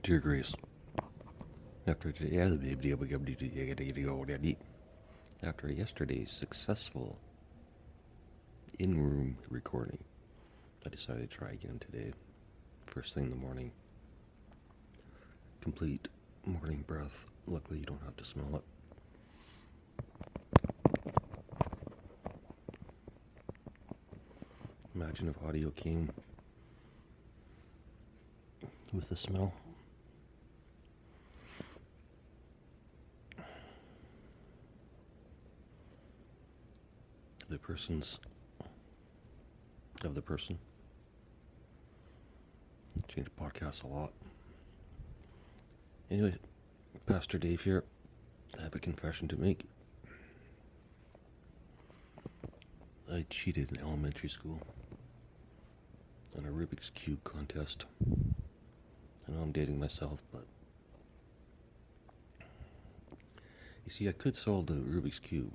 Dear Grace, after yesterday's successful in-room recording, I decided to try again today. First thing in the morning. Complete morning breath. Luckily, you don't have to smell it. Imagine if audio came with the smell. Of the person. Change podcasts a lot. Anyway, Pastor Dave here. I have a confession to make. I cheated in elementary school on a Rubik's Cube contest. I know I'm dating myself, but you see, I could solve the Rubik's Cube.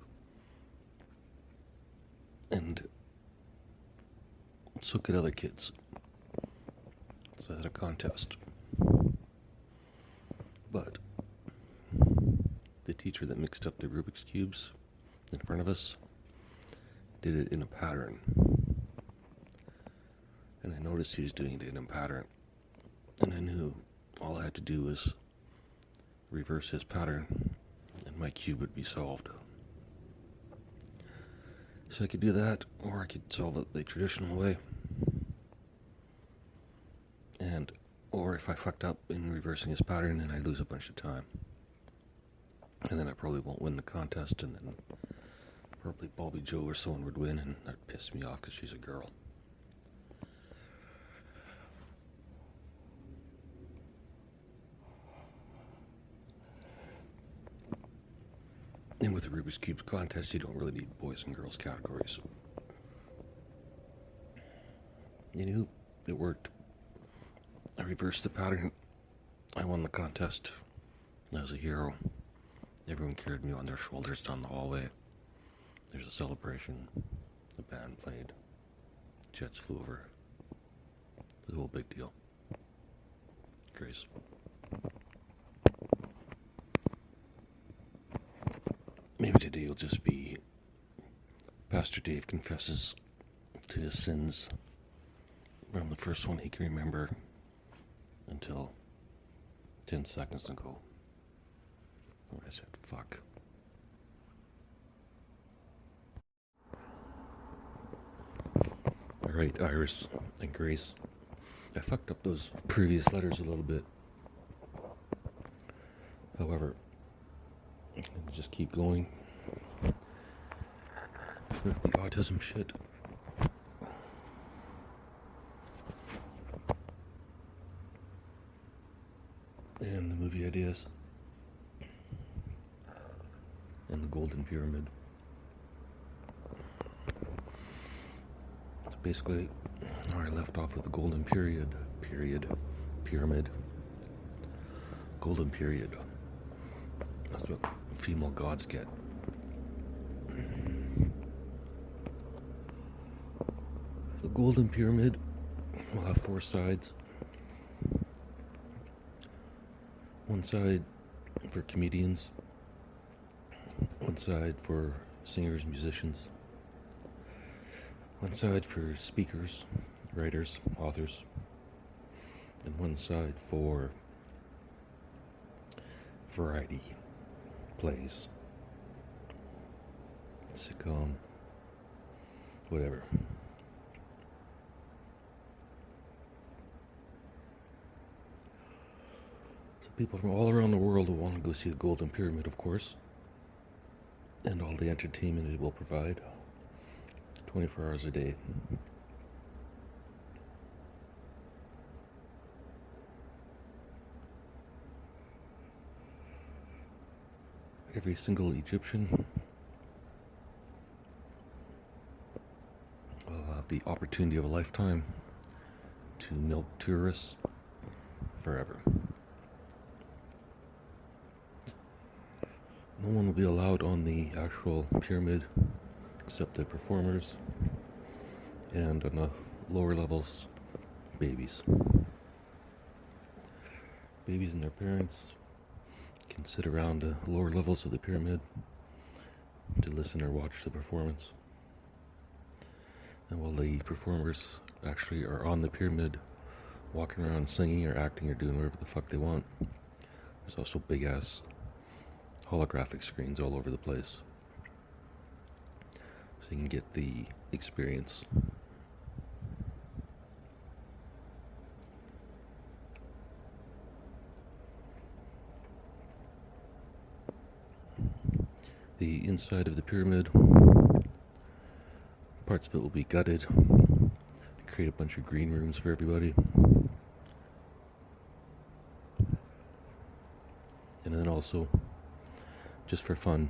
And so could other kids. So I had a contest. But the teacher that mixed up the Rubik's Cubes in front of us did it in a pattern. And I noticed he was doing it in a pattern. And I knew all I had to do was reverse his pattern and my cube would be solved. So I could do that, or I could solve it the traditional way. Or if I fucked up in reversing his pattern, then I'd lose a bunch of time. And then I probably won't win the contest, and then probably Bobbie Jo or someone would win, and that'd piss me off because she's a girl. And with the Rubik's Cube contest, you don't really need boys and girls categories. Anywho, it worked. I reversed the pattern. I won the contest. I was a hero. Everyone carried me on their shoulders down the hallway. There's a celebration. The band played. Jets flew over. It was a whole big deal. Grace. Maybe today will just be Pastor Dave confesses to his sins from the first one he can remember until 10 seconds ago. When I said, fuck. Alright, Iris and Grace. I fucked up those previous letters a little bit. However, let me just keep going with the autism shit. And the movie ideas. And the Golden Pyramid. So basically, I left off with the Golden Pyramid. Golden Period. That's what female gods get. The Golden Pyramid will have 4 sides. One side for comedians, one side for singers, musicians, one side for speakers, writers, authors, and one side for variety plays, sitcom, whatever. People from all around the world will want to go see the Golden Pyramid, of course, and all the entertainment it will provide 24 hours a day. Every single Egyptian will have the opportunity of a lifetime to milk tourists forever. No one will be allowed on the actual pyramid except the performers, and on the lower levels, babies. Babies and their parents can sit around the lower levels of the pyramid to listen or watch the performance. And while the performers actually are on the pyramid, walking around singing or acting or doing whatever the fuck they want, there's also big ass holographic screens all over the place. So you can get the experience. The inside of the pyramid, parts of it will be gutted to create a bunch of green rooms for everybody. And then also, just for fun,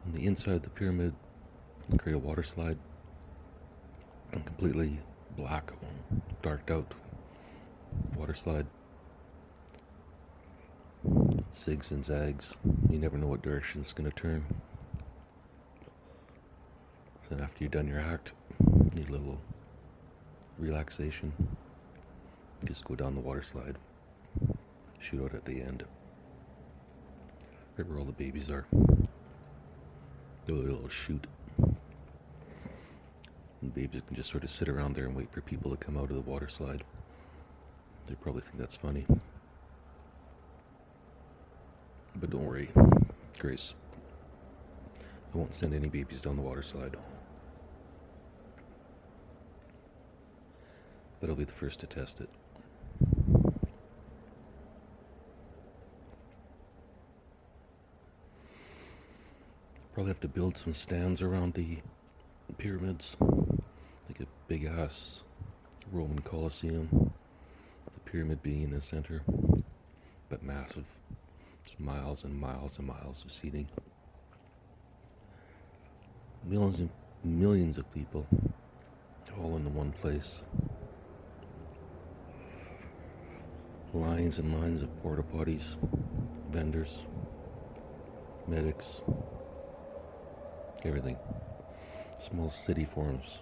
on the inside of the pyramid, create a water slide, a completely black, darked out water slide. Zigs and zags. You never know what direction it's going to turn. Then after you've done your act, you need a little relaxation. Just go down the water slide. Shoot out at the end. Right where all the babies are. Do a little shoot. And babies can just sort of sit around there and wait for people to come out of the water slide. They probably think that's funny. But don't worry, Grace. I won't send any babies down the water slide. But I'll be the first to test it. Probably have to build some stands around the pyramids, like a big ass Roman Colosseum, with the pyramid being in the center, but massive. It's miles and miles and miles of seating. Millions and millions of people, all in the one place. Lines and lines of porta potties, vendors, medics, everything. Small city forms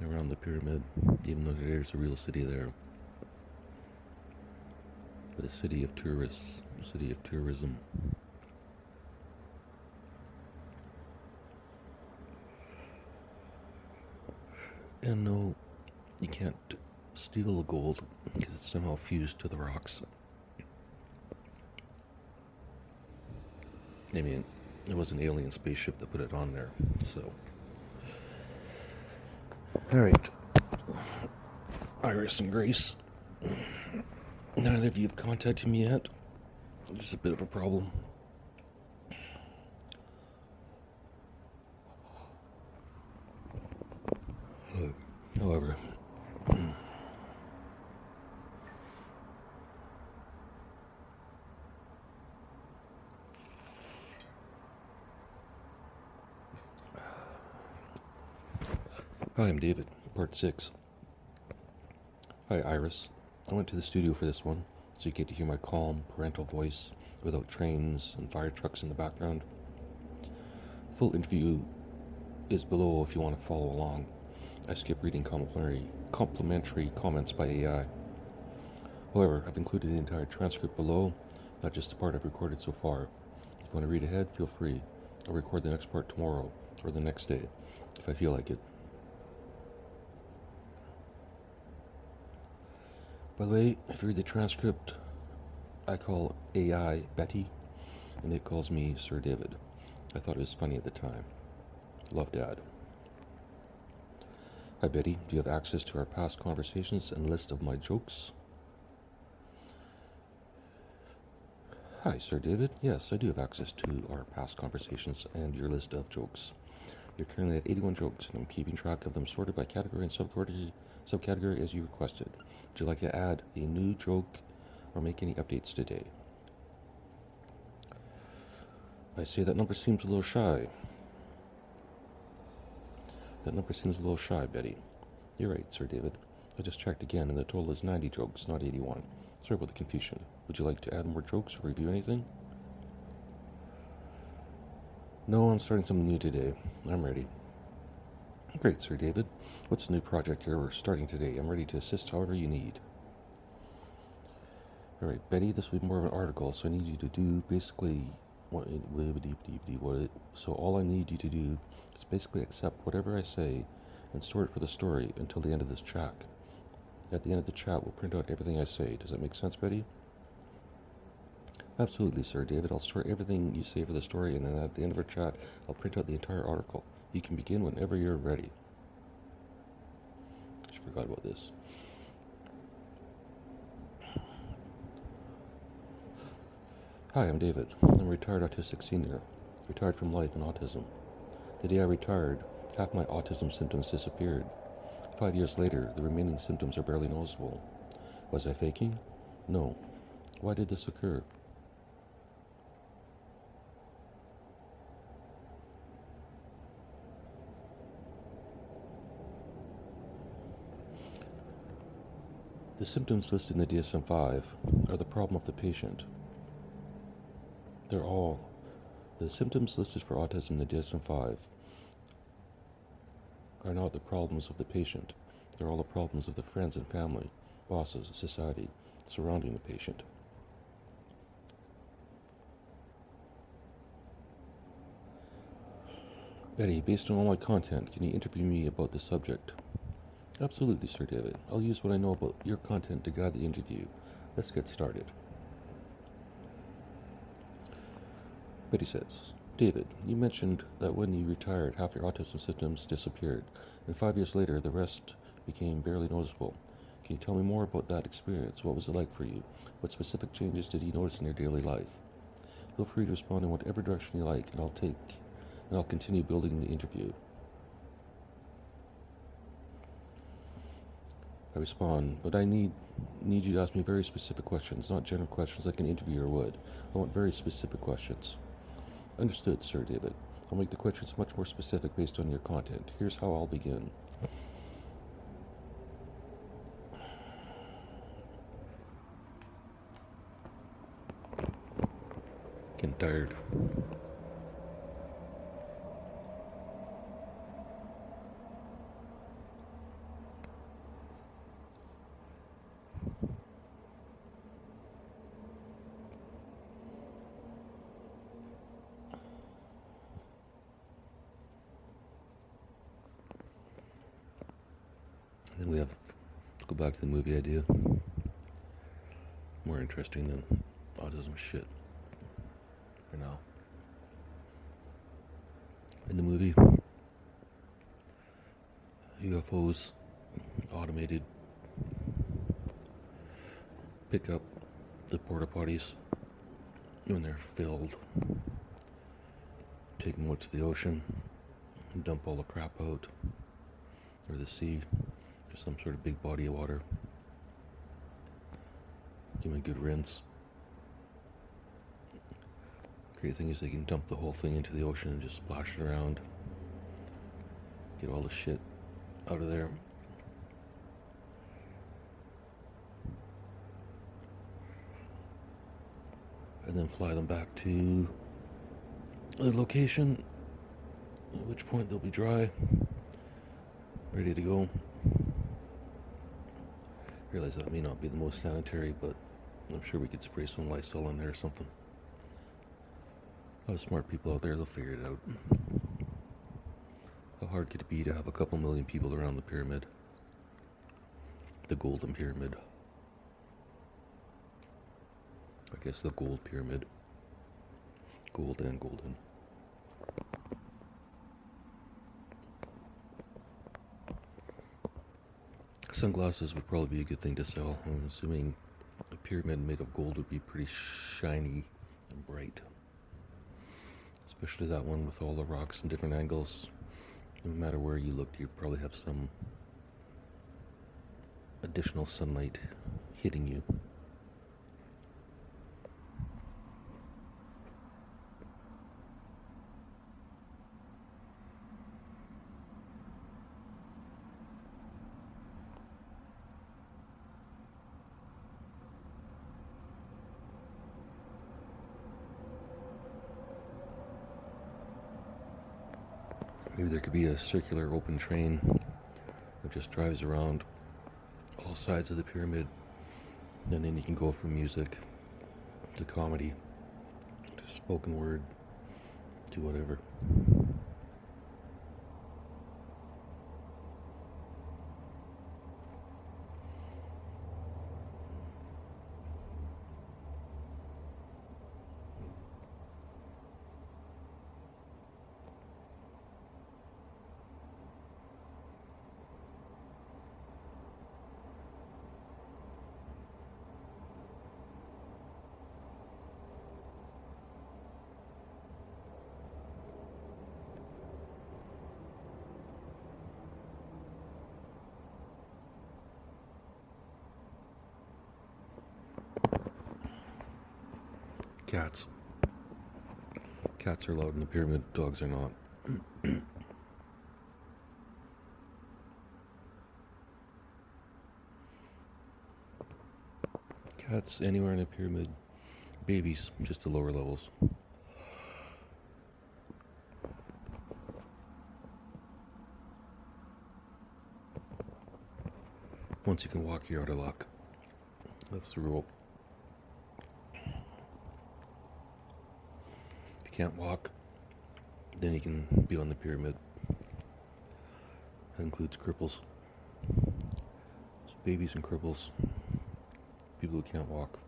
around the pyramid, even though there's a real city there. But a city of tourists, a city of tourism. And no, you can't steal the gold because it's somehow fused to the rocks. I mean, it was an alien spaceship that put it on there, so. Alright. Iris and Grace. Neither of you have contacted me yet. There's a bit of a problem. However, hi, I'm David, part 6. Hi, Iris. I went to the studio for this one, so you get to hear my calm, parental voice without trains and fire trucks in the background. Full interview is below if you want to follow along. I skip reading complimentary comments by AI. However, I've included the entire transcript below, not just the part I've recorded so far. If you want to read ahead, feel free. I'll record the next part tomorrow, or the next day, if I feel like it. By the way, if you read the transcript, I call AI Betty, and it calls me Sir David. I thought it was funny at the time. Love, Dad. Hi, Betty. Do you have access to our past conversations and list of my jokes? Hi, Sir David. Yes, I do have access to our past conversations and your list of jokes. You're currently at 81 jokes, and I'm keeping track of them sorted by category and subcategory as you requested. Would you like to add a new joke or make any updates today? I say that number seems a little shy. That number seems a little shy, Betty. You're right, Sir David. I just checked again, and the total is 90 jokes, not 81. Sorry about the confusion. Would you like to add more jokes or review anything? No, I'm starting something new today. I'm ready. Great, Sir David. What's the new project you're starting today? I'm ready to assist however you need. Alright, Betty, this will be more of an article, so I need you to do basically so all I need you to do is basically accept whatever I say and store it for the story until the end of this chat. At the end of the chat, we'll print out everything I say. Does that make sense, Betty? Absolutely, Sir David. I'll store everything you say for the story, and then at the end of our chat, I'll print out the entire article. You can begin whenever you're ready. Just forgot about this. Hi, I'm David. I'm a retired autistic senior, retired from life and autism. The day I retired, half my autism symptoms disappeared. 5 years later, the remaining symptoms are barely noticeable. Was I faking? No. Why did this occur? The symptoms listed in the DSM-5 are the problem of the patient. The symptoms listed for autism in the DSM-5 are not the problems of the patient. They're all the problems of the friends and family, bosses, society surrounding the patient. Betty, based on all my content, can you interview me about this subject? Absolutely, Sir David. I'll use what I know about your content to guide the interview. Let's get started. Betty says, David, you mentioned that when you retired, half your autism symptoms disappeared, and 5 years later, the rest became barely noticeable. Can you tell me more about that experience? What was it like for you? What specific changes did you notice in your daily life? Feel free to respond in whatever direction you like, and I'll continue building the interview. I respond, but I need you to ask me very specific questions, not general questions like an interviewer would. I want very specific questions. Understood, Sir David. I'll make the questions much more specific based on your content. Here's how I'll begin. Getting tired. Then let's go back to the movie idea. More interesting than autism shit for now. In the movie, UFOs, automated, pick up the porta potties when they're filled, take them out to the ocean, and dump all the crap out, or the sea, or some sort of big body of water. Give them a good rinse. Great thing is they can dump the whole thing into the ocean and just splash it around. Get all the shit out of there. And then fly them back to the location, at which point they'll be dry, ready to go. Realize that may not be the most sanitary, but I'm sure we could spray some Lysol in there or something. A lot of smart people out there, they'll figure it out. How hard could it be to have a couple million people around the pyramid? The Golden Pyramid. I guess the Gold Pyramid. Gold and golden. Sunglasses would probably be a good thing to sell. I'm assuming a pyramid made of gold would be pretty shiny and bright. Especially that one with all the rocks and different angles. No matter where you looked, you'd probably have some additional sunlight hitting you. Maybe there could be a circular open train that just drives around all sides of the pyramid, And then you can go from music to comedy to spoken word to whatever. Cats. Cats are allowed in the pyramid, dogs are not. Cats anywhere in the pyramid. Babies, just the lower levels. Once you can walk, you're out of luck. That's the rule. If you can't walk, then you can be on the pyramid. That includes cripples. So babies and cripples. People who can't walk.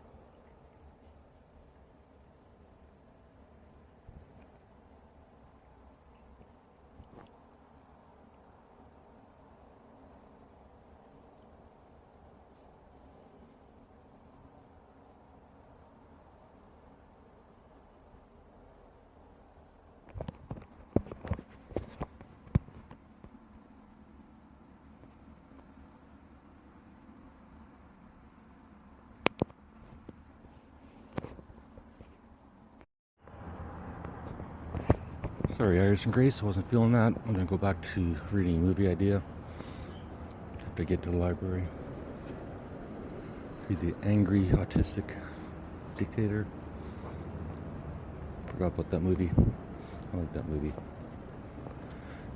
Sorry, Iris and Grace, I wasn't feeling that. I'm gonna go back to reading a movie idea. Have to get to the library. Read The Angry Autistic Dictator. Forgot about that movie. I like that movie.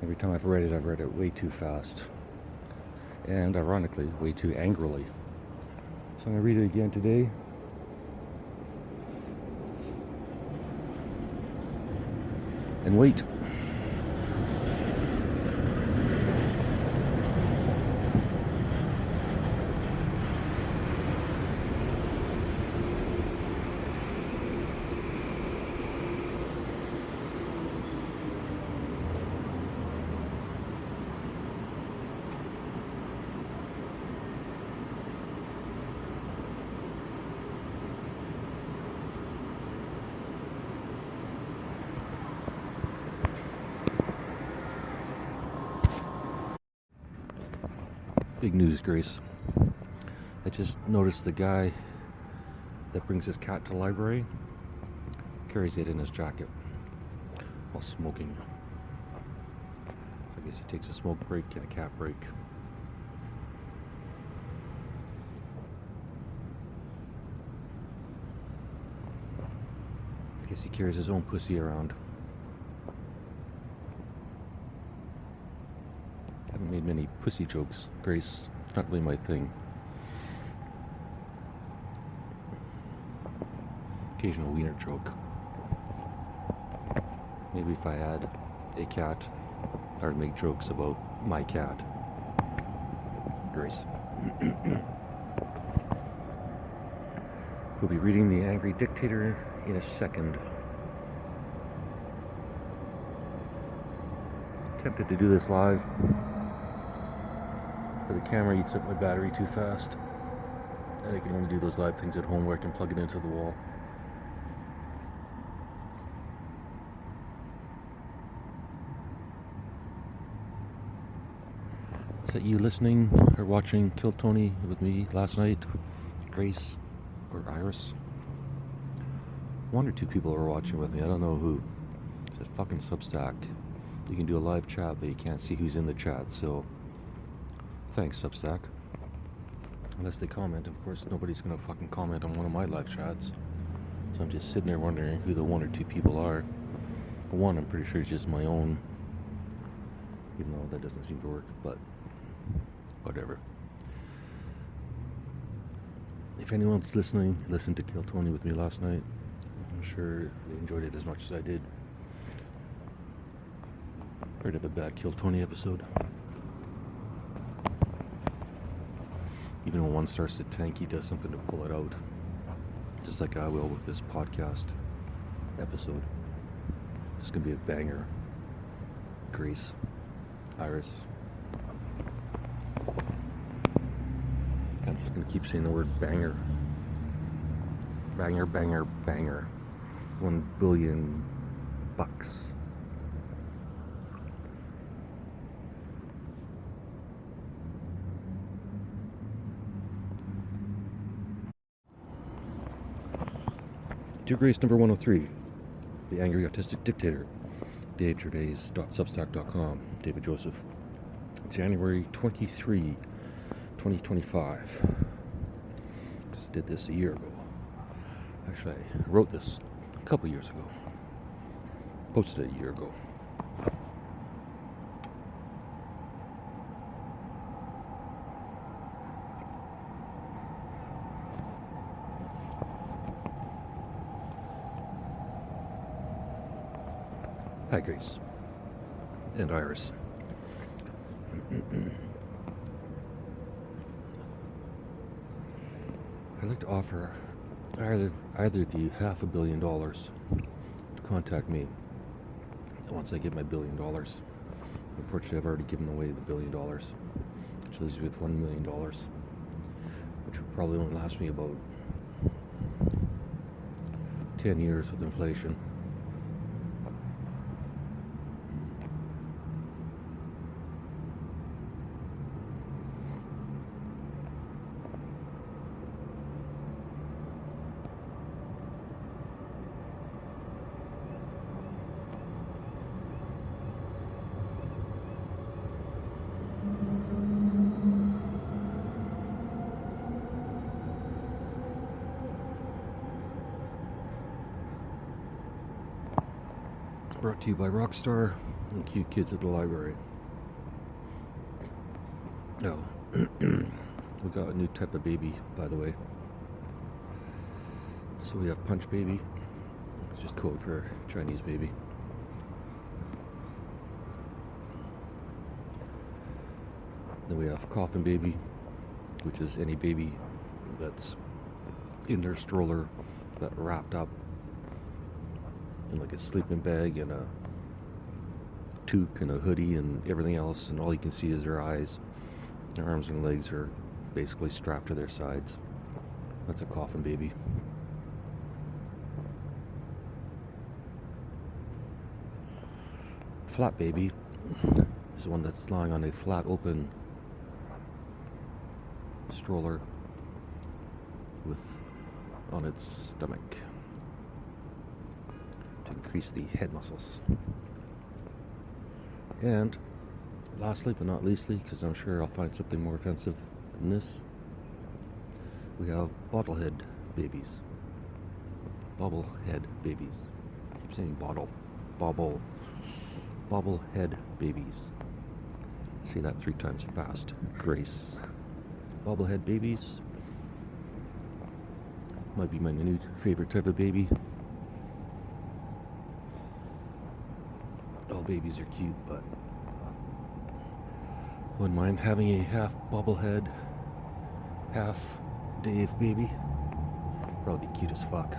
Every time I've read it way too fast. And ironically, way too angrily. So I'm gonna read it again today. And wait. Big news, Grace. I just noticed the guy that brings his cat to the library carries it in his jacket while smoking. So I guess he takes a smoke break and a cat break. I guess he carries his own pussy around. Haven't made many pussy jokes, Grace. It's not really my thing. Occasional wiener joke. Maybe if I had a cat, I would make jokes about my cat. Grace. We'll be reading The Angry Dictator in a second. I was tempted to do this live, but the camera eats up my battery too fast, and I can only do those live things at home where I can plug it into the wall. Is that you listening or watching Kill Tony with me last night? Grace or Iris? One or two people were watching with me, I don't know who. It's that fucking Substack. You can do a live chat, but you can't see who's in the chat, so thanks, Substack. Unless they comment, of course, nobody's gonna fucking comment on one of my live chats. So I'm just sitting there wondering who the one or two people are. One, I'm pretty sure is just my own, even though that doesn't seem to work, but whatever. If anyone's listening, listened to Kill Tony with me last night, I'm sure they enjoyed it as much as I did. Heard of a bad Kill Tony episode? Even when one starts to tank, he does something to pull it out. Just like I will with this podcast episode. This is going to be a banger. Grace. Iris. I'm just going to keep saying the word banger. Banger, banger, banger. $1 billion. Dear Grace number 103, The Angry Autistic Dictator, DaveGervais.substack.com, David Joseph, January 23, 2025. Just did this a year ago. Actually, I wrote this a couple years ago. Posted it a year ago. Hi, Grace. And Iris. I'd like to offer either of you $500 million to contact me once I get my $1 billion. Unfortunately, I've already given away the $1 billion, which leaves me with $1 million, which will probably only last me about 10 years with inflation. Brought to you by Rockstar and cute kids at the library. Oh, we got a new type of baby, by the way. So we have Punch Baby, it's just code for Chinese baby. Then we have Coffin Baby, which is any baby that's in their stroller but wrapped up in like a sleeping bag and a toque and a hoodie and everything else, and all you can see is their eyes. Their arms and legs are basically strapped to their sides. That's a Coffin Baby. Flat Baby is the one that's lying on a flat open stroller with on its stomach to increase the head muscles. And lastly but not leastly, because I'm sure I'll find something more offensive than this, we have bottlehead babies. Bobblehead babies. I keep saying bottle. Bobblehead babies. Say that 3 times fast. Grace. Bobblehead babies might be my new favorite type of baby. All babies are cute, but wouldn't mind having a half bobblehead, half Dave baby. Probably be cute as fuck.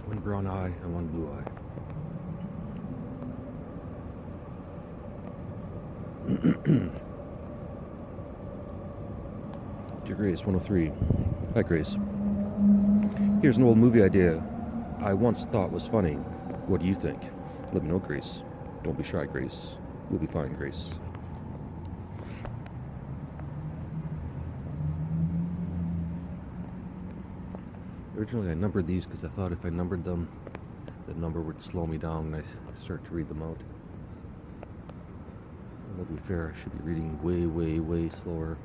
One brown eye and one blue eye. Dear Grace 103. Hi Grace. Here's an old movie idea I once thought was funny. What do you think? Let me know, Grace. Don't be shy, Grace. We'll be fine, Grace. Originally I numbered these because I thought if I numbered them, the number would slow me down when I start to read them out. And to be fair, I should be reading way, way, way slower.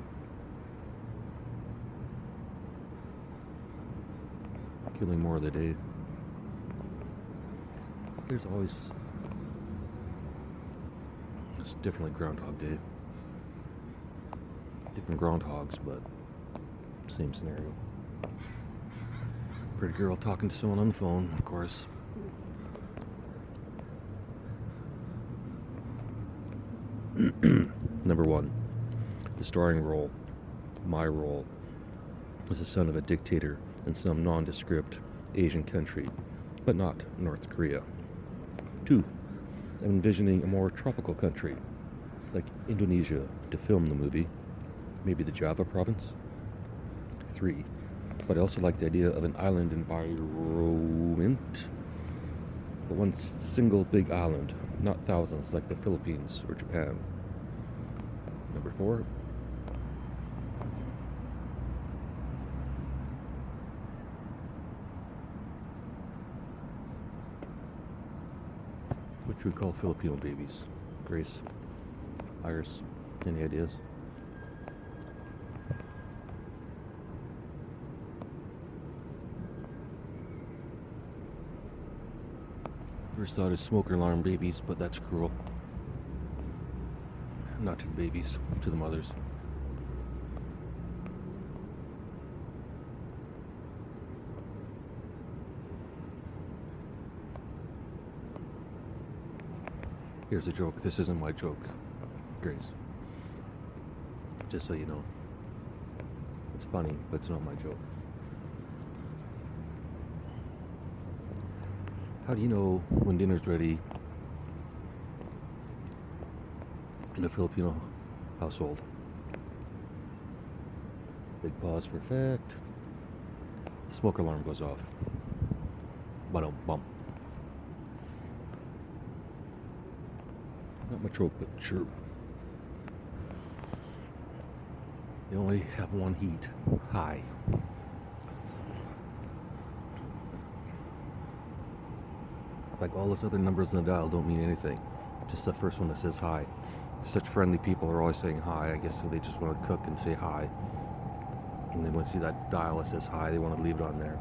Killing more of the day. There's always It's definitely Groundhog Day. Different groundhogs, but same scenario. Pretty girl talking to someone on the phone, of course. Number 1. The starring role, my role, as the son of a dictator in some nondescript Asian country, but not North Korea. 2. I'm envisioning a more tropical country, like Indonesia, to film the movie, maybe the Java province. 3. But I also like the idea of an island environment, but one single big island, not thousands like the Philippines or Japan. Number 4. What should we call Filipino babies? Grace, Iris, any ideas? First thought is smoker alarm babies, but that's cruel. Not to the babies, to the mothers. Here's a joke. This isn't my joke, Grace. Just so you know. It's funny, but it's not my joke. How do you know when dinner's ready in a Filipino household? Big pause for effect. The smoke alarm goes off. Bum. Not my joke, but sure. You only have one heat. High. Like all those other numbers in the dial don't mean anything. Just the first one that says hi. Such friendly people are always saying hi. I guess so they just want to cook and say hi. And then once you see that dial that says hi, they want to leave it on there.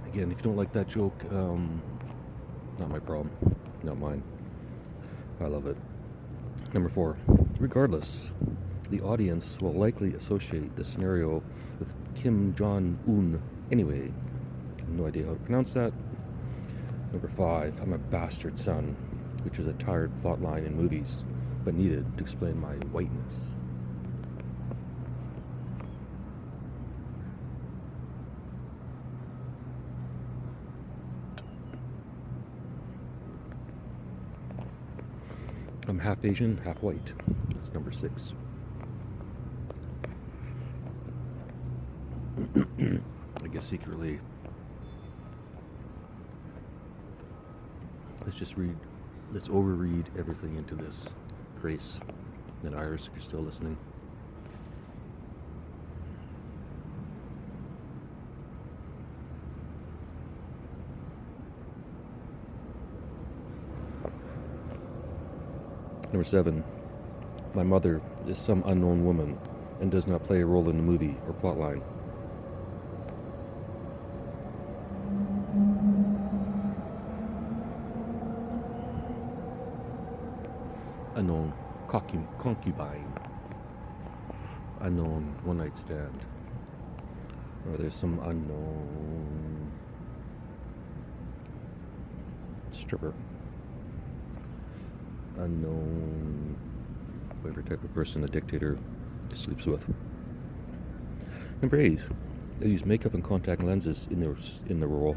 Again, if you don't like that joke, not my problem. Not mine. I love it. Number 4. Regardless, the audience will likely associate the scenario with Kim Jong-un anyway. No idea how to pronounce that. Number 5. I'm a bastard son, which is a tired plot line in movies, but needed to explain my whiteness. I'm half Asian, half white. That's number 6. I guess secretly. Let's overread everything into this. Grace and Iris, if you're still listening. Number 7. My mother is some unknown woman and does not play a role in the movie or plotline. Unknown concubine. Unknown one-night stand. Or there's some unknown stripper. Unknown whatever type of person a dictator sleeps with. Number 8. They use makeup and contact lenses in the role.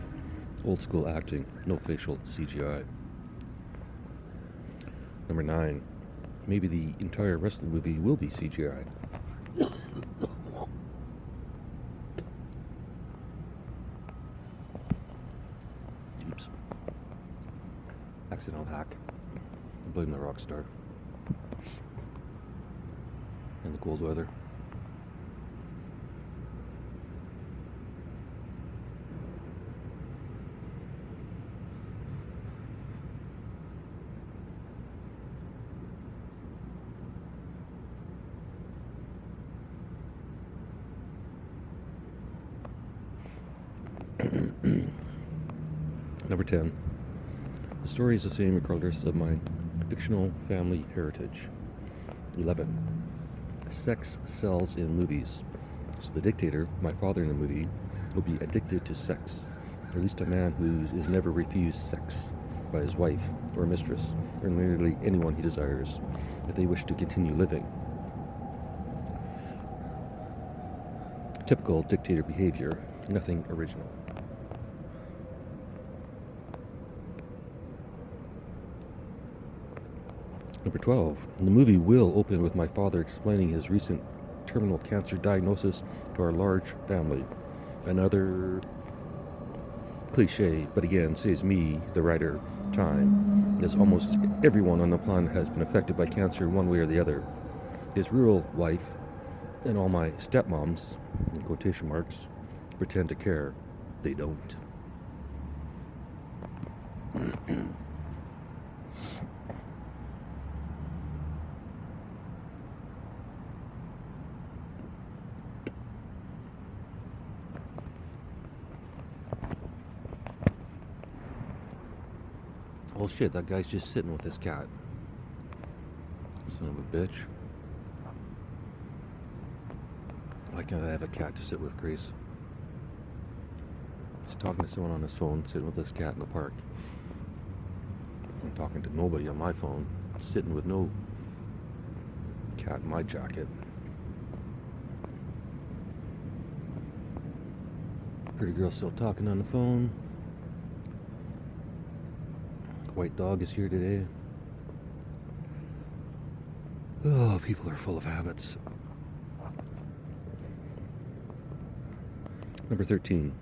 Old school acting, no facial CGI. Number 9. Maybe the entire rest of the movie will be CGI. Oops. Accidental hack. I blame the rock star. And the cold weather. Number 10. The story is the same regardless of my fictional family heritage. 11. Sex sells in movies. So the dictator, my father in the movie, will be addicted to sex. Or at least a man who is never refused sex by his wife or mistress or nearly anyone he desires if they wish to continue living. Typical dictator behavior, nothing original. Number 12. The movie will open with my father explaining his recent terminal cancer diagnosis to our large family. Another cliche, but again, saves me, the writer, time, as almost everyone on the planet has been affected by cancer in one way or the other. His real wife and all my stepmoms, in quotation marks, pretend to care. They don't. Well, shit, that guy's just sitting with his cat. Son of a bitch. Why can't I have a cat to sit with, Grace? He's talking to someone on his phone, sitting with his cat in the park. I'm talking to nobody on my phone, sitting with no cat in my jacket. Pretty girl still talking on the phone. White dog is here today. Oh, people are full of habits. Number 13.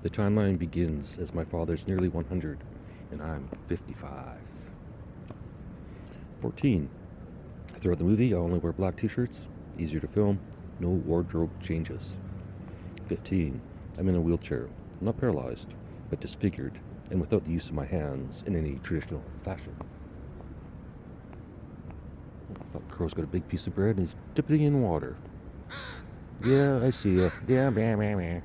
The timeline begins as my father's nearly 100 and I'm 55. 14. Throughout the movie, I only wear black t-shirts, easier to film, no wardrobe changes. 15. I'm in a wheelchair, not paralyzed, but disfigured, and without the use of my hands in any traditional fashion. Fuck, Crow's got a big piece of bread and he's dipping it in water. Yeah, I see you. Yeah, meh, meh, meh.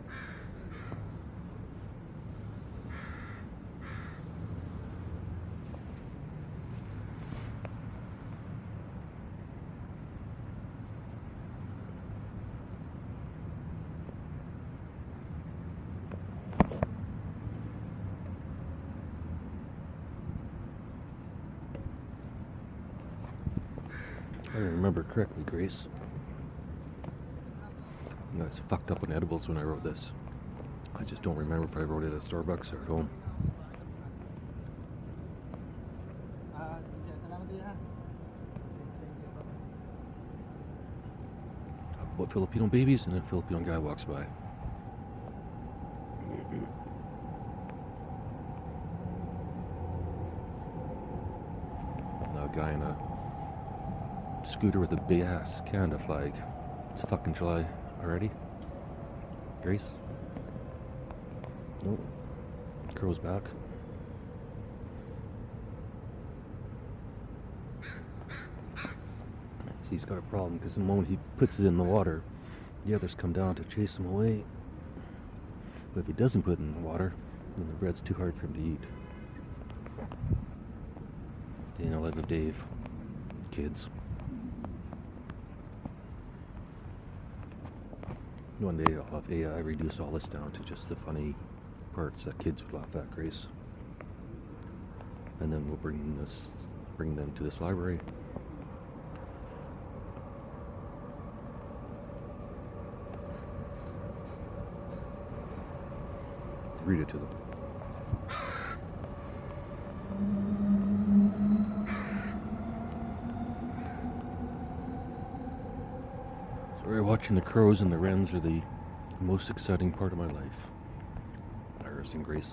I remember correctly, Grace. You know, it's fucked up on edibles when I wrote this. I just don't remember if I wrote it at Starbucks or at home. Talk about Filipino babies, and then a Filipino guy walks by. Now a guy in a scooter with a big ass Canada flag. It's fucking July already. Grace? Nope. Crow's back. He's got a problem because the moment he puts it in the water, the others come down to chase him away. But if he doesn't put it in the water, then the bread's too hard for him to eat. Day in the life of Dave. Kids. One day I'll have AI reduce all this down to just the funny parts that kids would laugh at, Grace. And then we'll bring them to this library. Read it to them. Sorry, watching the crows and the wrens are the most exciting part of my life. Iris and Grace.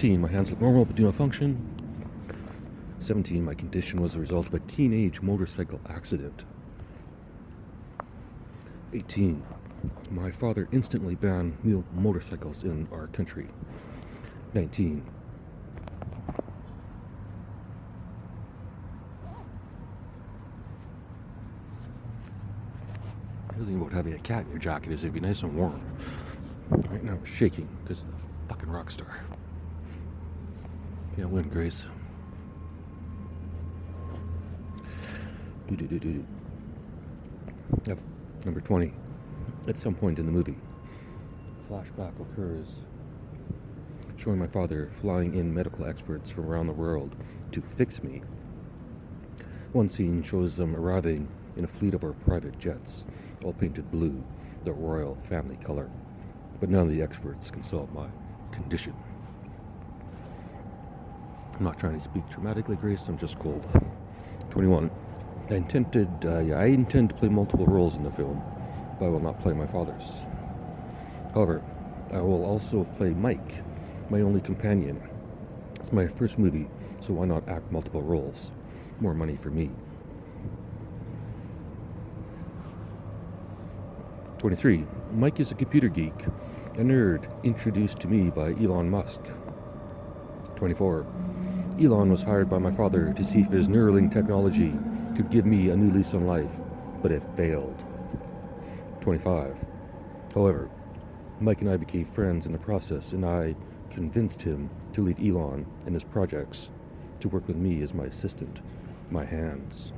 My hands look normal but do not function. 17. My condition was the result of a teenage motorcycle accident. 18. My father instantly banned motorcycles in our country. 19. The other thing about having a cat in your jacket is it'd be nice and warm. Right now I'm shaking because of the fucking rock star. Can't win, Grace. Yep. Number 20. At some point in the movie, a flashback occurs showing my father flying in medical experts from around the world to fix me. One scene shows them arriving in a fleet of our private jets, all painted blue, the royal family color. But none of the experts can solve my condition. I'm not trying to speak dramatically, Grace, I'm just cold. 21. I intend to play multiple roles in the film, but I will not play my father's. However, I will also play Mike, my only companion. It's my first movie, so why not act multiple roles? More money for me. 23. Mike is a computer geek, a nerd introduced to me by Elon Musk. 24. Elon was hired by my father to see if his Neuralink technology could give me a new lease on life, but it failed. 25. However, Mike and I became friends in the process, and I convinced him to leave Elon and his projects to work with me as my assistant, my hands.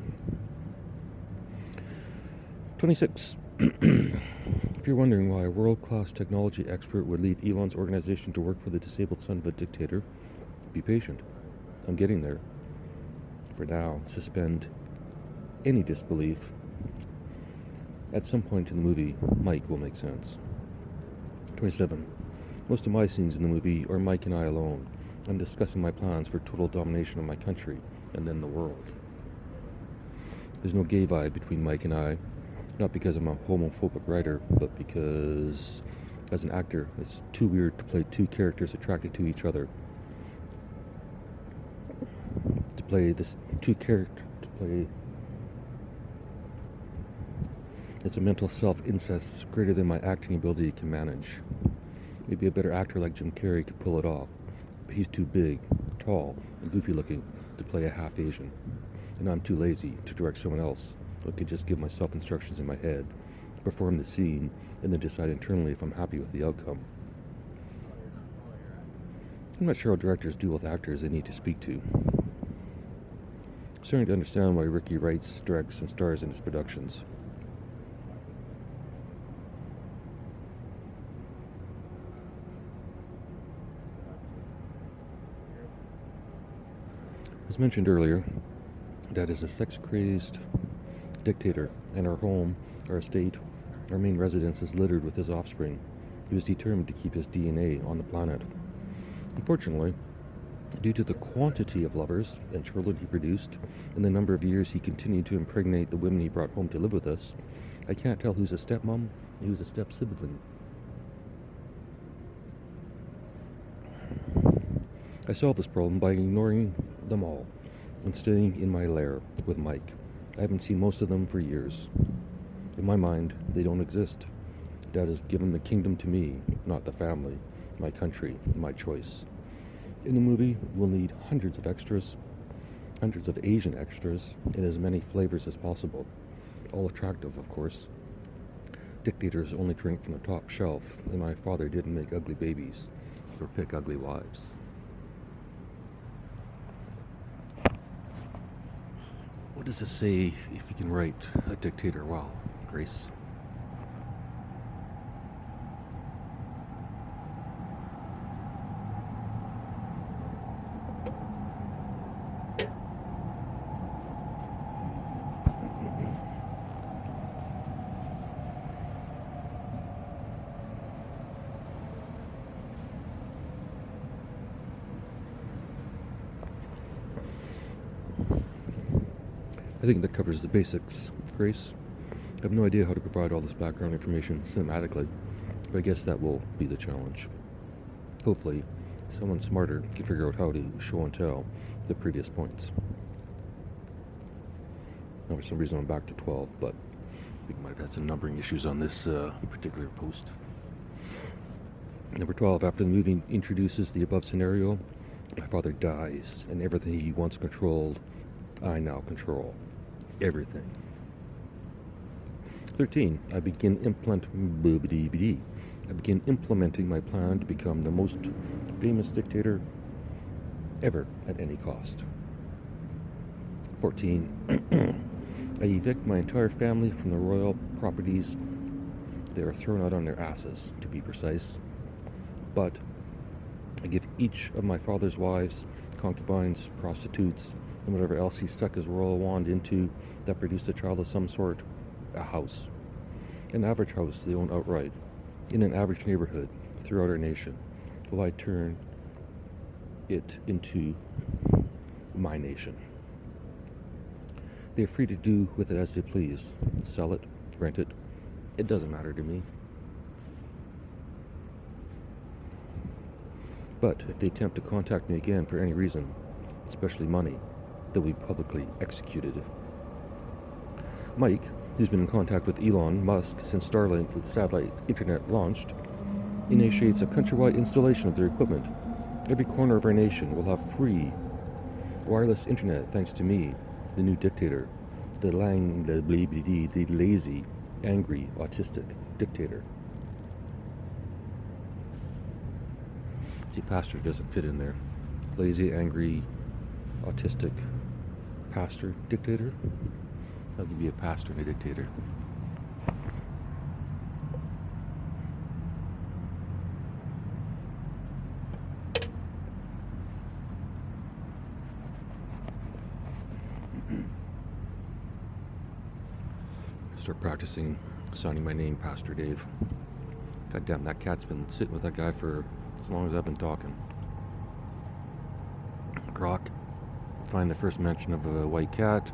26. If you're wondering why a world-class technology expert would leave Elon's organization to work for the disabled son of a dictator, be patient. I'm getting there. For now, suspend any disbelief. At some point in the movie, Mike will make sense. 27. Most of my scenes in the movie are Mike and I alone. I'm discussing my plans for total domination of my country and then the world. There's no gay vibe between Mike and I, not because I'm a homophobic writer, but because as an actor, it's too weird to play two characters attracted to each other. To play it's a mental self-incest greater than my acting ability can manage. Maybe a better actor like Jim Carrey could pull it off, but he's too big, tall, and goofy looking to play a half Asian. And I'm too lazy to direct someone else. I could just give myself instructions in my head, perform the scene, and then decide internally if I'm happy with the outcome. I'm not sure how directors deal with actors they need to speak to. I'm starting to understand why Ricky writes, directs, and stars in his productions. As mentioned earlier, Dad is a sex-crazed dictator, and our home, our estate, our main residence is littered with his offspring. He was determined to keep his DNA on the planet. Unfortunately, due to the quantity of lovers and children he produced, and the number of years he continued to impregnate the women he brought home to live with us, I can't tell who's a stepmom and who's a step-sibling. I solved this problem by ignoring them all and staying in my lair with Mike. I haven't seen most of them for years. In my mind, they don't exist. Dad has given the kingdom to me, not the family, my country, my choice. In the movie, we'll need hundreds of extras, hundreds of Asian extras, in as many flavors as possible. All attractive, of course. Dictators only drink from the top shelf, and my father didn't make ugly babies or pick ugly wives. What does this say if you can write a dictator well, Grace? I think that covers the basics, Grace. I have no idea how to provide all this background information cinematically, but I guess that will be the challenge. Hopefully, someone smarter can figure out how to show and tell the previous points. Now, for some reason, I'm back to 12, but I think I might have had some numbering issues on this particular post. Number 12. After the movie introduces the above scenario, my father dies, and everything he once controlled, I now control. Everything. 13. I begin implementing my plan to become the most famous dictator ever at any cost. 14. I evict my entire family from the royal properties. They are thrown out on their asses, to be precise. But I give each of my father's wives, concubines, prostitutes, and whatever else he stuck his royal wand into that produced a child of some sort, a house. An average house they own outright, in an average neighborhood throughout our nation. Will I turn it into my nation? They are free to do with it as they please. Sell it, rent it. It doesn't matter to me. But if they attempt to contact me again for any reason, especially money, they'll be publicly executed. Mike, who's been in contact with Elon Musk since Starlink satellite internet launched, initiates a countrywide installation of their equipment. Every corner of our nation will have free wireless internet thanks to me, the new dictator, the lazy, angry, autistic dictator. See, pastor doesn't fit in there. Lazy, angry, autistic pastor, dictator. I'll give you a pastor and a dictator. Start practicing signing my name, Pastor Dave. God damn, that cat's been sitting with that guy for as long as I've been talking. Grok, find the first mention of a white cat,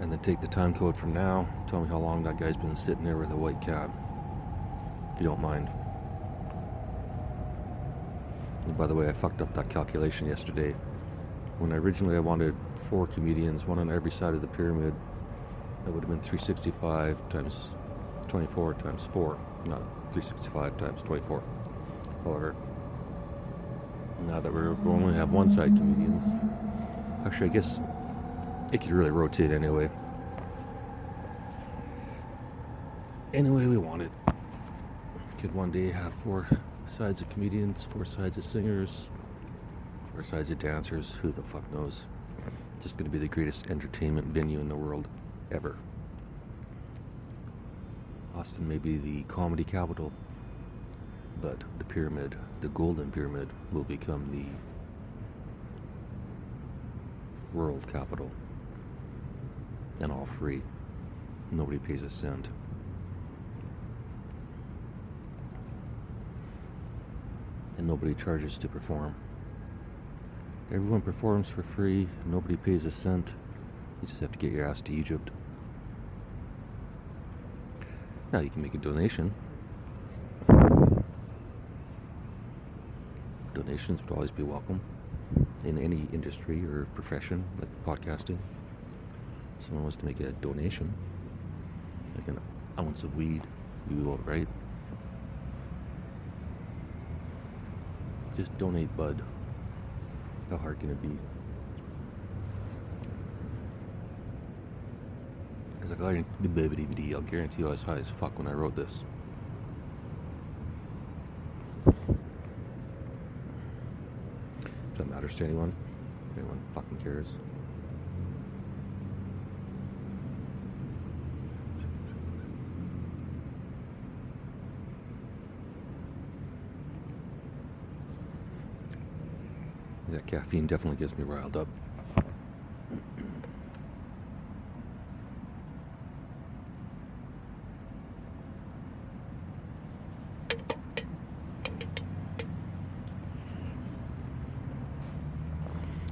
and then take the time code from now. Tell me how long that guy's been sitting there with a white cat, if you don't mind. And by the way, I fucked up that calculation yesterday. When originally I wanted 4 comedians, one on every side of the pyramid, that would have been 365 times 24 times 4, not 365 times 24. However, now that we only have one side comedians, actually I guess it could really rotate anyway. Any way we want it. Could one day have 4 sides of comedians, 4 sides of singers, 4 sides of dancers, who the fuck knows. It's just going to be the greatest entertainment venue in the world ever. Austin may be the comedy capital, but the pyramid, the golden pyramid, will become the world capital. And all free. Nobody pays a cent. And nobody charges to perform. Everyone performs for free. Nobody pays a cent. You just have to get your ass to Egypt. Now you can make a donation. Donations would always be welcome in any industry or profession, like podcasting. Someone wants to make a donation, like an ounce of weed, we will, right? Just donate bud. How hard can it be? Because I'll guarantee you I was high as fuck when I wrote this. If that matters to anyone, if anyone fucking cares. That caffeine definitely gets me riled up.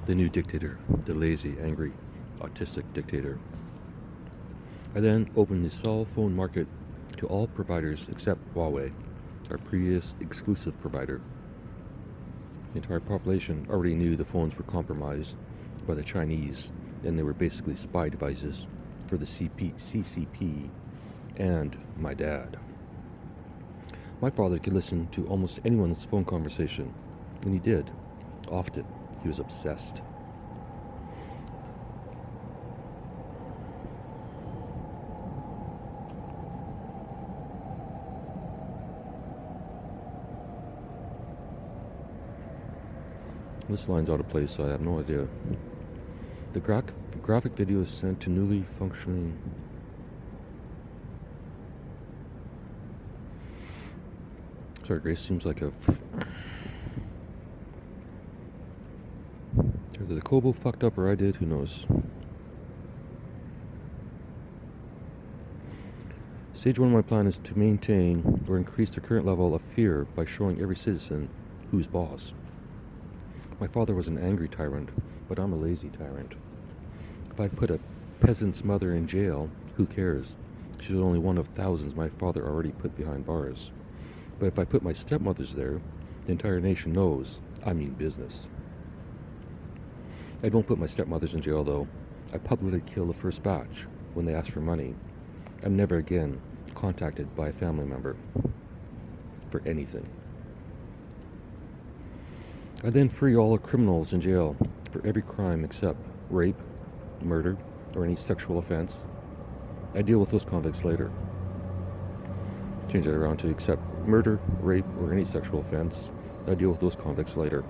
The new dictator, the lazy, angry, autistic dictator. I then opened the cell phone market to all providers except Huawei, our previous exclusive provider. The entire population already knew the phones were compromised by the Chinese, and they were basically spy devices for the CCP and my dad. My father could listen to almost anyone's phone conversation, and he did. Often. He was obsessed. This line's out of place, so I have no idea. The graphic video is sent to newly functioning... Sorry, Grace, seems like a... Either the Kobo fucked up or I did, who knows. Stage 1 of my plan is to maintain or increase the current level of fear by showing every citizen who's boss. My father was an angry tyrant, but I'm a lazy tyrant. If I put a peasant's mother in jail, who cares? She's only one of thousands my father already put behind bars. But if I put my stepmothers there, the entire nation knows I mean business. I don't put my stepmothers in jail, though. I publicly kill the first batch when they ask for money. I'm never again contacted by a family member for anything. I then free all the criminals in jail for every crime except rape, murder, or any sexual offense. I deal with those convicts later. Change that around to except murder, rape, or any sexual offense. I deal with those convicts later.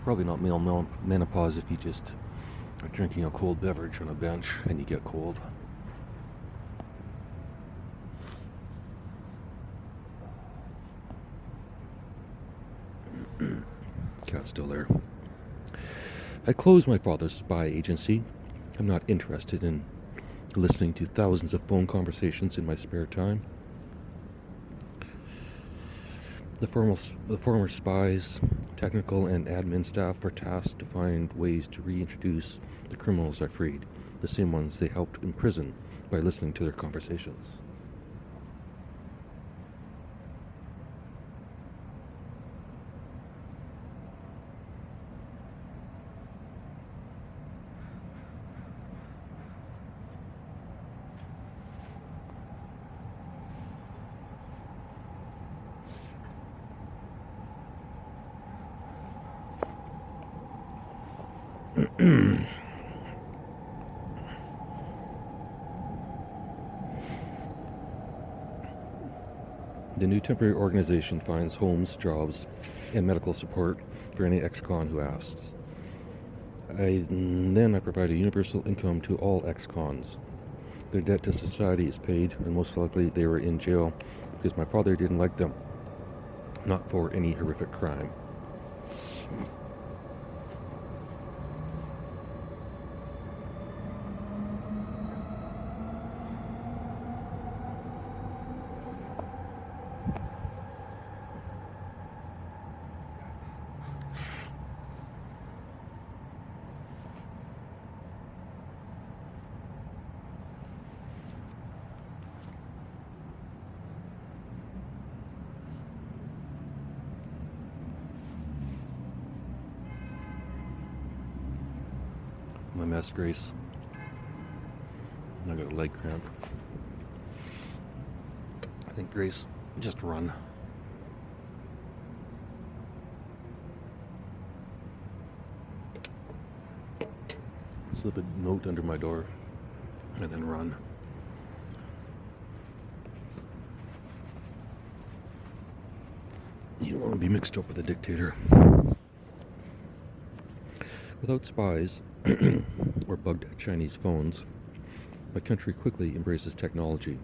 Probably not male menopause if you just are drinking a cold beverage on a bench and you get cold. Cat's still there. I closed my father's spy agency. I'm not interested in listening to thousands of phone conversations in my spare time. The former spies, technical and admin staff were tasked to find ways to reintroduce the criminals I freed, the same ones they helped imprison by listening to their conversations. The new temporary organization finds homes, jobs, and medical support for any ex-con who asks. Then I provide a universal income to all ex-cons. Their debt to society is paid, and most likely they were in jail because my father didn't like them, not for any horrific crime. My mess, Grace. I got a leg cramp. I think Grace, just run. Slip a note under my door and then run. You don't want to be mixed up with a dictator. Without spies or bugged Chinese phones, my country quickly embraces technology,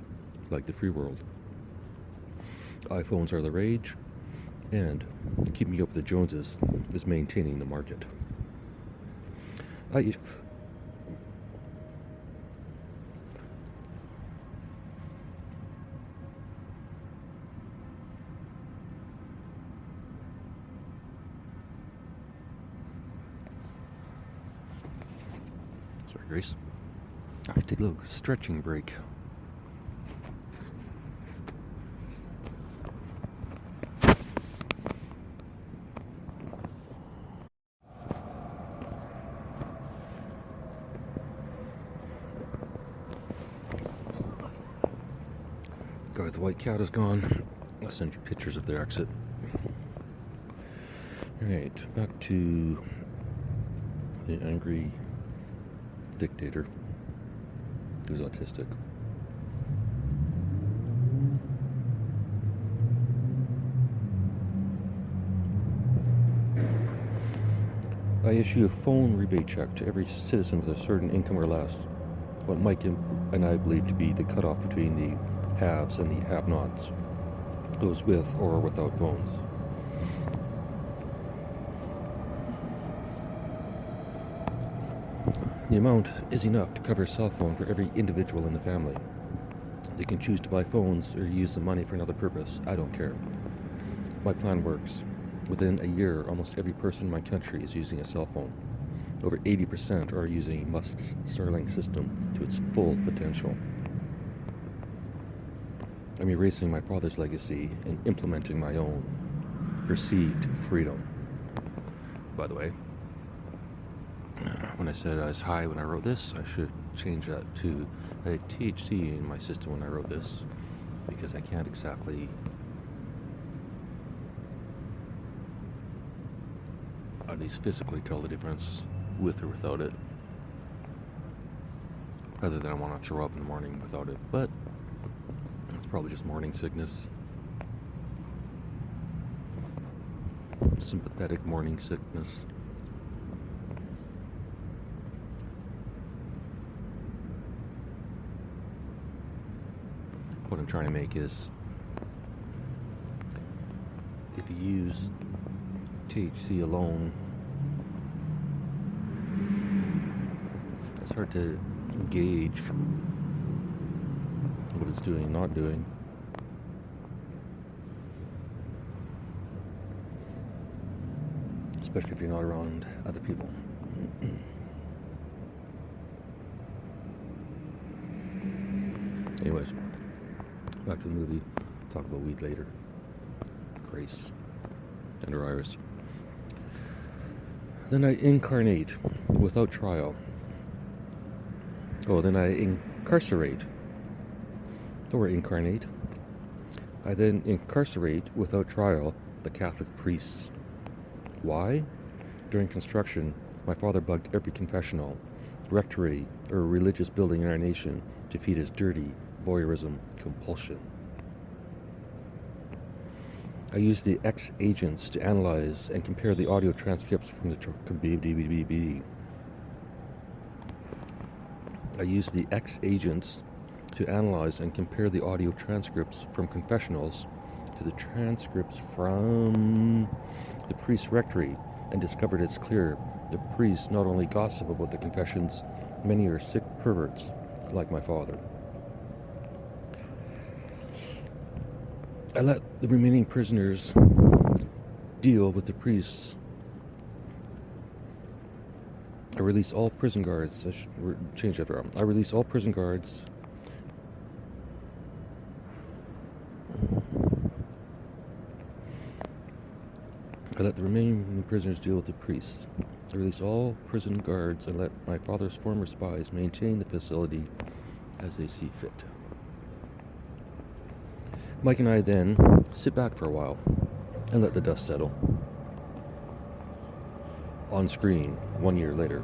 like the free world. iPhones are the rage, and keeping up with the Joneses is maintaining the market. Sorry, Grace. I take a little stretching break. Guy with the white cat is gone. I'll send you pictures of their exit. Alright, back to the angry dictator who's autistic. I issue a phone rebate check to every citizen with a certain income or less, what Mike and I believe to be the cutoff between the haves and the have-nots, those with or without phones. The amount is enough to cover a cell phone for every individual in the family. They can choose to buy phones or use the money for another purpose. I don't care. My plan works. Within a year, almost every person in my country is using a cell phone. Over 80% are using Musk's Starlink system to its full potential. I'm erasing my father's legacy and implementing my own perceived freedom. By the way, when I said I was high when I wrote this, I should change that to I had THC in my system when I wrote this, because I can't exactly at least physically tell the difference with or without it, other than I want to throw up in the morning without it. But it's probably just morning sickness, sympathetic morning sickness. What I'm trying to make is, if you use THC alone, it's hard to gauge what it's doing and not doing. Especially if you're not around other people. Anyways, back to the movie. Talk about weed later. Grace and her iris. Then I incarnate without trial. Then I incarcerate. Or incarnate. I then incarcerate without trial the Catholic priests. Why? During construction, my father bugged every confessional, rectory, or religious building in our nation to feed his dirty voyeurism compulsion. I used the ex-agents to analyze and compare the audio transcripts from the I used the ex-agents to analyze and compare the audio transcripts from confessionals to the transcripts from the priest's rectory, and discovered it's clear the priests not only gossip about the confessions, many are sick perverts like my father. I let the remaining prisoners deal with the priests. I release all prison guards. I should change that around. I release all prison guards. I let the remaining prisoners deal with the priests. I release all prison guards and let my father's former spies maintain the facility as they see fit. Mike and I then sit back for a while and let the dust settle. On screen, 1 year later.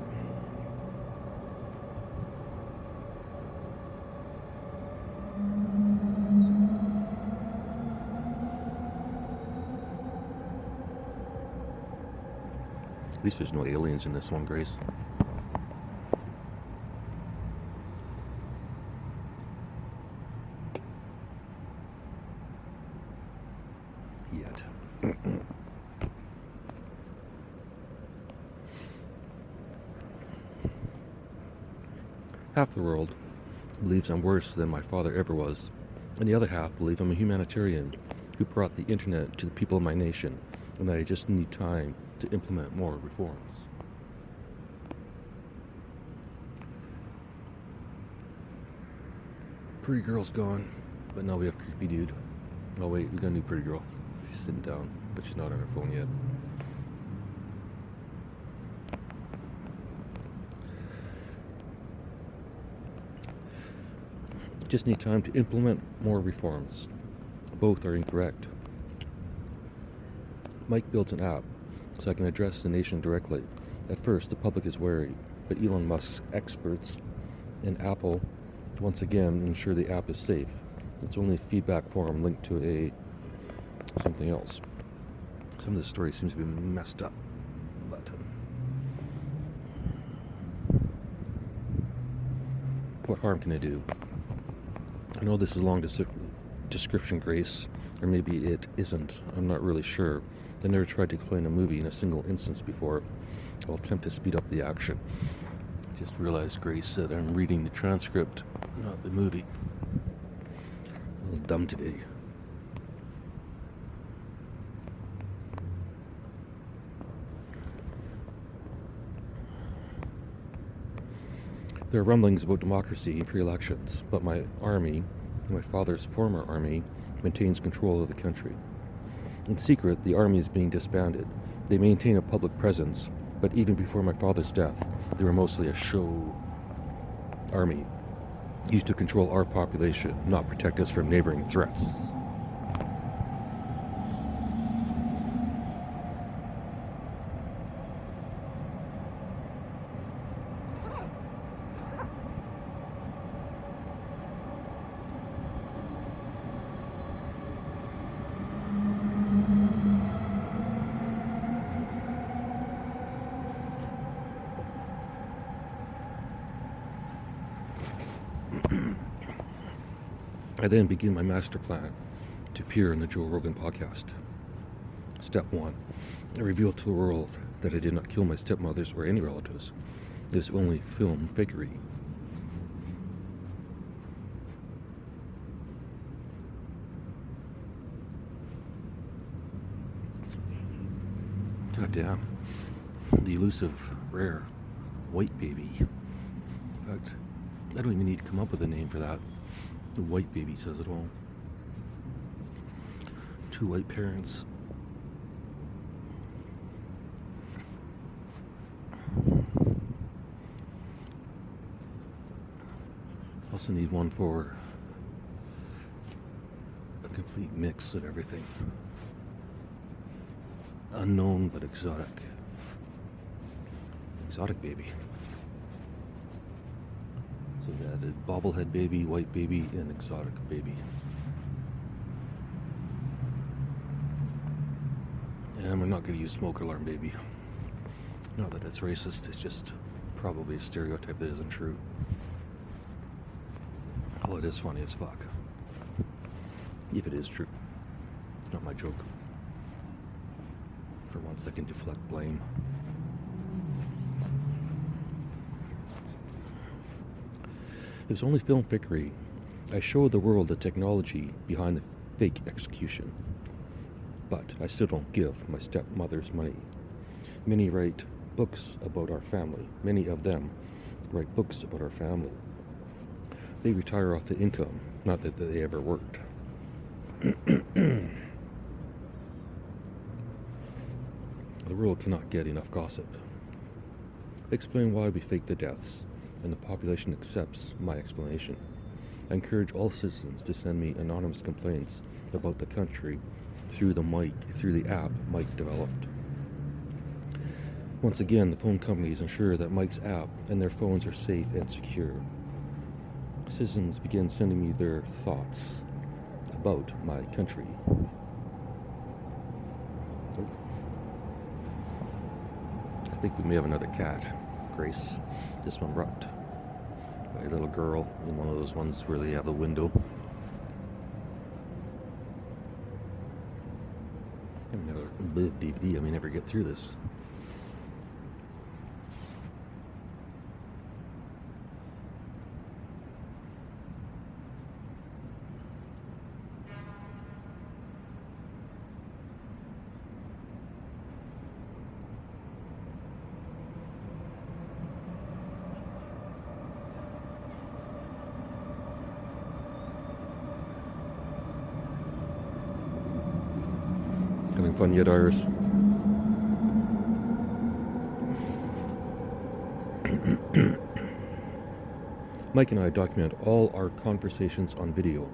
At least there's no aliens in this one, Grace. Yet. Half the world believes I'm worse than my father ever was, and the other half believe I'm a humanitarian who brought the internet to the people of my nation, and that I just need time to implement more reforms. Pretty girl's gone, but now we have creepy dude. Oh wait, we got a new pretty girl. She's sitting down, but she's not on her phone yet. Just need time to implement more reforms. Both are incorrect. Mike built an app so I can address the nation directly. At first, the public is wary, but Elon Musk's experts and Apple once again ensure the app is safe. It's only a feedback form linked to something else. Some of the story seems to be messed up, but what harm can it do? I know this is a long description, Grace, or maybe it isn't. I'm not really sure. I never tried to explain a movie in a single instance before. I'll attempt to speed up the action. I just realized, Grace, that I'm reading the transcript, not the movie. A little dumb today. There are rumblings about democracy and free elections, but my army, my father's former army, maintains control of the country. In secret, the army is being disbanded. They maintain a public presence, but even before my father's death, they were mostly a show army, used to control our population, not protect us from neighboring threats. I then begin my master plan to appear in the Joe Rogan podcast. Step 1. I reveal to the world that I did not kill my stepmothers or any relatives. It was only film fakery. God damn. The elusive, rare, white baby. In fact, I don't even need to come up with a name for that. The white baby says it all. 2 white parents. Also need one for a complete mix of everything. Unknown but exotic. Exotic baby. So we added bobblehead baby, white baby, and exotic baby. And we're not going to use smoke alarm baby. Not that it's racist, it's just probably a stereotype that isn't true. Although it is funny as fuck. If it is true. It's not my joke. For once I can deflect blame. It was only film fakery. I showed the world the technology behind the fake execution. But I still don't give my stepmother's money. Many write books about our family. Many of them write books about our family. They retire off the income, not that they ever worked. The world cannot get enough gossip. Explain why we fake the deaths, and the population accepts my explanation. I encourage all citizens to send me anonymous complaints about the country through the app Mike developed. Once again, the phone companies ensure that Mike's app and their phones are safe and secure. Citizens begin sending me their thoughts about my country. Oh. I think we may have another cat, Grace. This one brought by a little girl in one of those ones where they have a window. I may never get through this. having fun yet, Iris? Mike and I document all our conversations on video,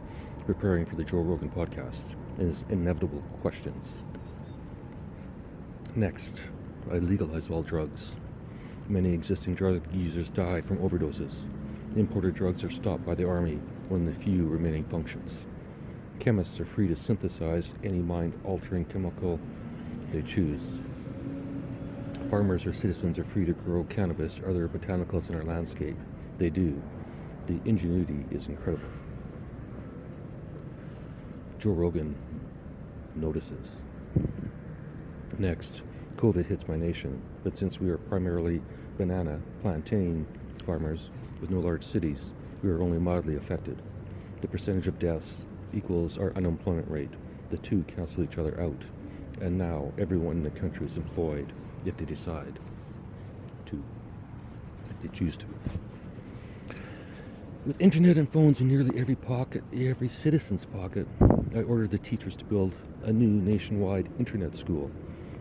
preparing for the Joe Rogan podcast and his inevitable questions. Next, I legalize all drugs. Many existing drug users die from overdoses. Imported drugs are stopped by the army when the few remaining functions. Chemists are free to synthesize any mind-altering chemical they choose. Farmers or citizens are free to grow cannabis or other botanicals in our landscape. They do. The ingenuity is incredible. Joe Rogan notices. Next, COVID hits my nation, but since we are primarily banana, plantain farmers with no large cities, we are only mildly affected. The percentage of deaths equals our unemployment rate. The two cancel each other out. And now everyone in the country is employed if they decide to, if they choose to. With internet and phones in nearly every pocket, every citizen's pocket, I ordered the teachers to build a new nationwide internet school.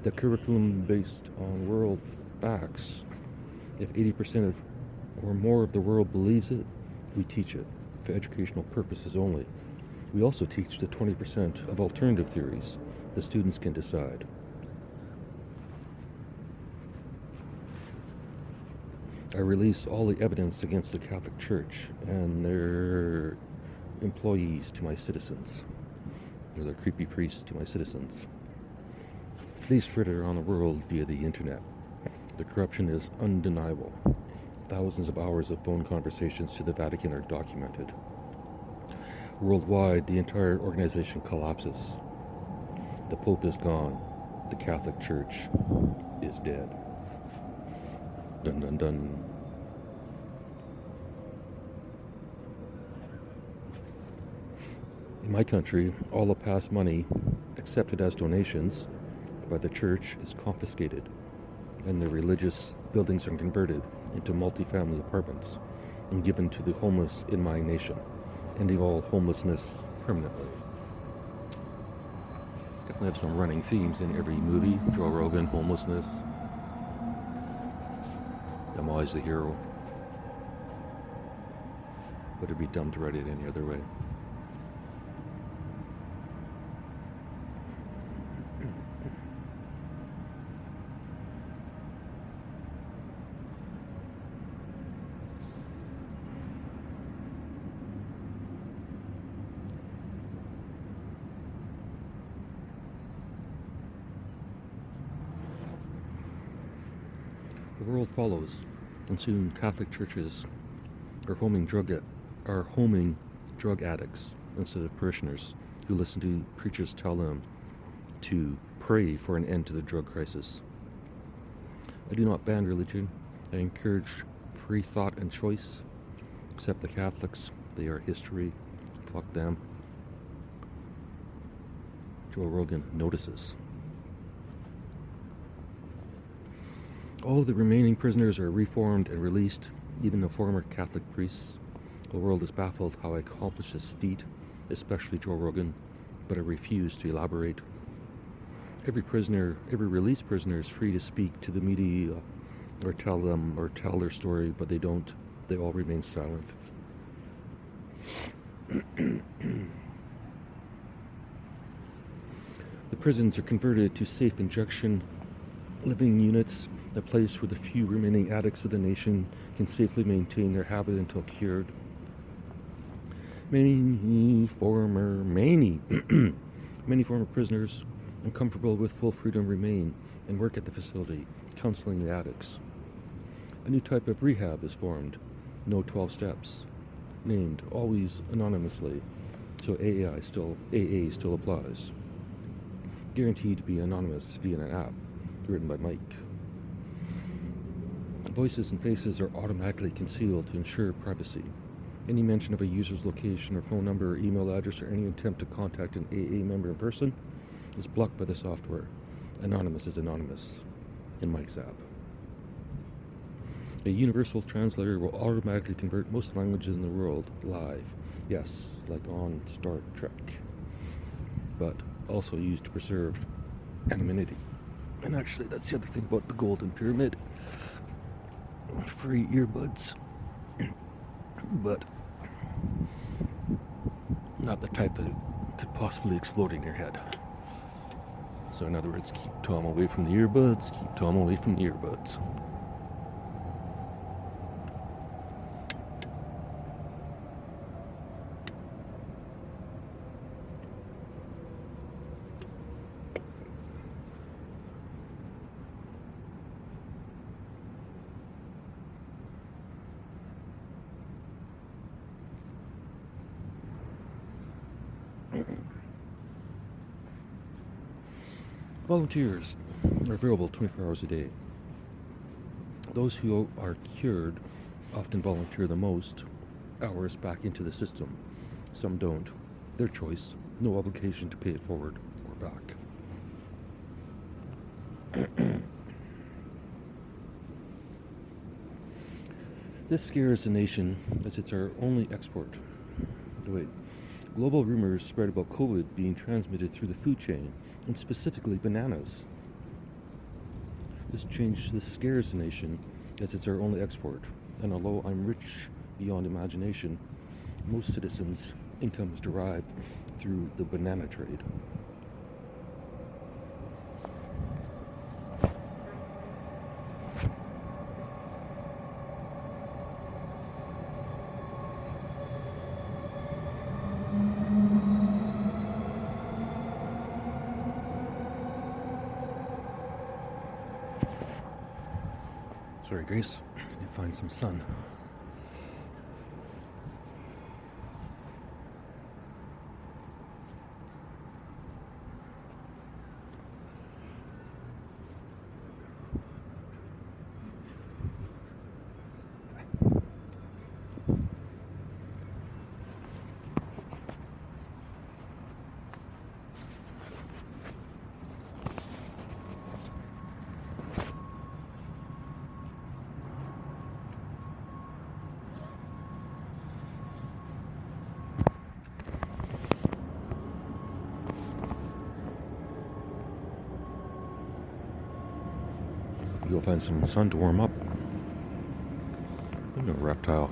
The curriculum based on world facts. If 80% or more of the world believes it, we teach it for educational purposes only. We also teach the 20% of alternative theories. The students can decide. I release all the evidence against the Catholic Church and their employees to my citizens, or their creepy priests to my citizens. They spread it around the world via the internet. The corruption is undeniable. Thousands of hours of phone conversations to the Vatican are documented. Worldwide, the entire organization collapses. The Pope is gone. The Catholic Church is dead. Dun dun dun. In my country, all the past money accepted as donations by the church is confiscated, and the religious buildings are converted into multi-family apartments and given to the homeless in my nation, ending all homelessness permanently. Definitely have some running themes in every movie. Joe Rogan, homelessness. I'm always the hero. Would it be dumb to write it any other way? The world follows, and soon Catholic churches are homing drug addicts instead of parishioners who listen to preachers tell them to pray for an end to the drug crisis. I do not ban religion. I encourage free thought and choice. Except the Catholics, they are history. Fuck them. Joe Rogan notices. All of the remaining prisoners are reformed and released, even the former Catholic priests. The world is baffled how I accomplished this feat, especially Joe Rogan, but I refuse to elaborate. Every released prisoner is free to speak to the media or tell their story, but they don't. They all remain silent. The prisons are converted to safe injection living units, a place where the few remaining addicts of the nation can safely maintain their habit until cured. Many former prisoners, uncomfortable with full freedom, remain and work at the facility, counseling the addicts. A new type of rehab is formed, no 12 steps, named always anonymously, so AA still applies. Guaranteed to be anonymous via an app written by Mike. Voices and faces are automatically concealed to ensure privacy. Any mention of a user's location or phone number or email address or any attempt to contact an AA member in person is blocked by the software. Anonymous is anonymous in Mike's app. A universal translator will automatically convert most languages in the world live. Yes, like on Star Trek. But also used to preserve anonymity. And actually, that's the other thing about the Golden Pyramid. Free earbuds. But not the type that could possibly explode in your head. So in other words, keep Tom away from the earbuds, keep Tom away from the earbuds. Volunteers are available 24 hours a day. Those who are cured often volunteer the most hours back into the system. Some don't. Their choice. No obligation to pay it forward or back. This scares the nation as it's our only export. Wait. Global rumors spread about COVID being transmitted through the food chain, and specifically bananas. This scares the nation as it's our only export, and although I'm rich beyond imagination, most citizens' income is derived through the banana trade. Sorry, Grace. Need to find some sun. Go find some sun to warm up. I'm no reptile.